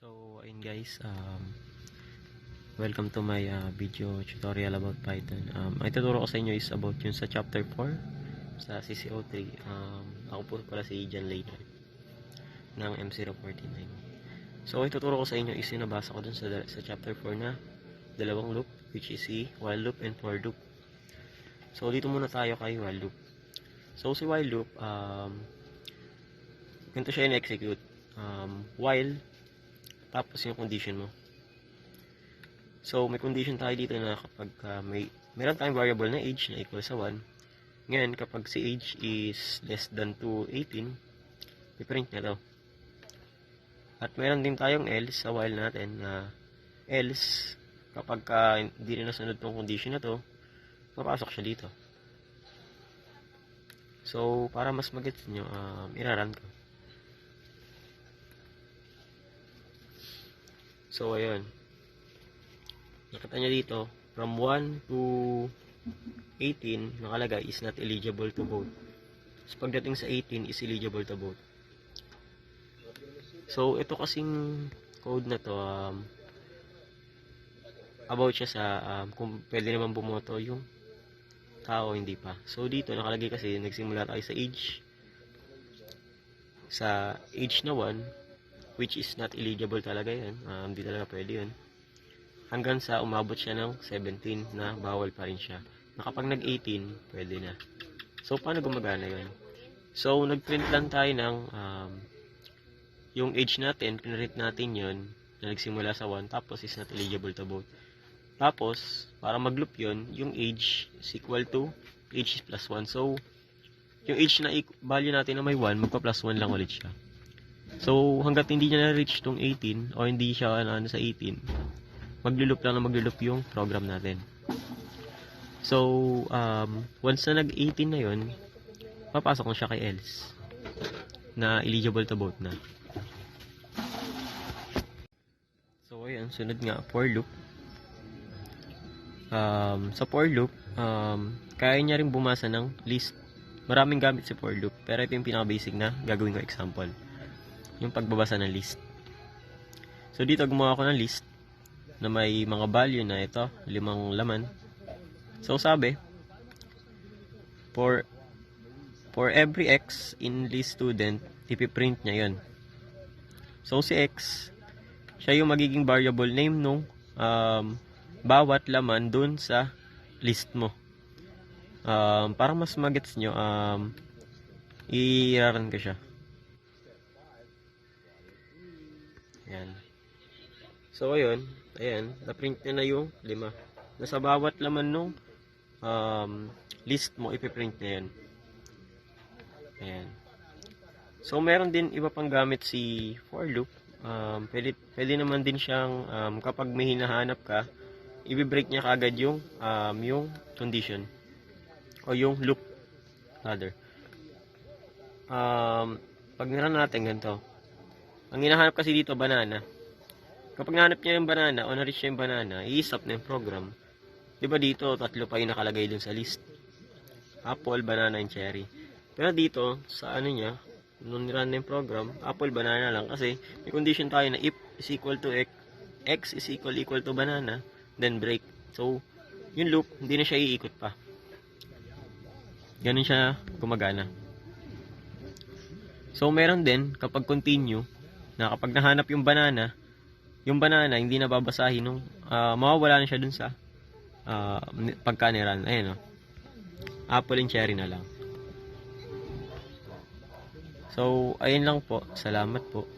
So ayun guys, welcome to my video tutorial about Python. Ang ituturo ko sa inyo is about yun sa chapter 4 sa CCO3. Ako po pala si Jan Later ng M049. So ituturo ko sa inyo is yung nabasa ko dun sa chapter 4 na dalawang loop, which is si while loop and for loop. So dito muna tayo kay while loop. So si while loop, ganito siya in-execute. While tapos yung condition mo. So may condition tayo dito na kapag meron tayong variable na age na equal sa 1. Ngayon kapag si age is less than to 18, i-print na to. At meron din tayong else sa while natin na else kapag hindi rin nasunod tong condition na to, papasok siya dito. So para mas mag-gets nyo, iraran ko. So, ayun. Nakita nyo dito, from 1 to 18, nakalagay is not eligible to vote. So, pagdating sa 18, is eligible to vote. So, ito kasing code na to, about siya sa kung pwede naman bumoto yung tao, hindi pa. So, dito, nakalagay kasi, nagsimula tayo sa age. Sa age na 1, which is not eligible talaga yan, hindi talaga pwede yun, hanggang sa umabot siya ng 17 na bawal pa rin siya, na kapag nag 18 pwede na. So paano gumagana yun? So nagprint lang tayo ng yung age natin, pinrint natin yun na nagsimula sa 1, tapos is not eligible to vote. Tapos para mag-loop yun, yung age is equal to age is plus 1. So yung age na value natin na may 1, magpa plus 1 lang ulit siya. So, hanggat hindi niya na-reach tong 18 o hindi siya sa 18, maglo-loop lang na maglo-loop yung program natin. So, once na nag-18 na yun, papasok na siya kay else na eligible to vote na. So, ayan, sunod nga, for loop. Sa for loop, kaya niya rin bumasa ng list. Maraming gamit sa for loop, pero ito yung pinaka-basic na gagawin ko example. Yung pagbabasa ng list. So dito gumawa ko ng list na may mga value na ito, 5 laman. So sabi, for every x in list student, ipiprint niya yun. So si x, siya yung magiging variable name nung bawat laman dun sa list mo. Para mas magets nyo, i-run ko siya. Ayan. So, ayun. Ayan. Na-print na yung 5. Nasa bawat laman nung list mo, ipiprint na yan. Ayan. So, meron din iba pang gamit si for loop. Pwede naman din siyang, kapag may hinahanap ka, i-break niya kagad yung condition. O yung loop, rather. Pag niran natin ganito. Ang hinahanap kasi dito, banana. Kapag nahanap niya yung banana, o na-reach niya yung banana, i-stop na yung program. Diba dito, 3 pa yung nakalagay dun sa list. Apple, banana, and cherry. Pero dito, sa ano niya, nung nirun na yung program, apple, banana lang. Kasi may condition tayo na if is equal to x is equal to banana, then break. So, yung loop, hindi na siya iikot pa. Ganun siya gumagana. So, meron din, kapag continue, na kapag nahanap yung banana hindi na babasahin nung mawawala na siya dun sa pagka-niran. Ayan o. Apple and cherry na lang. So, ayun lang po. Salamat po.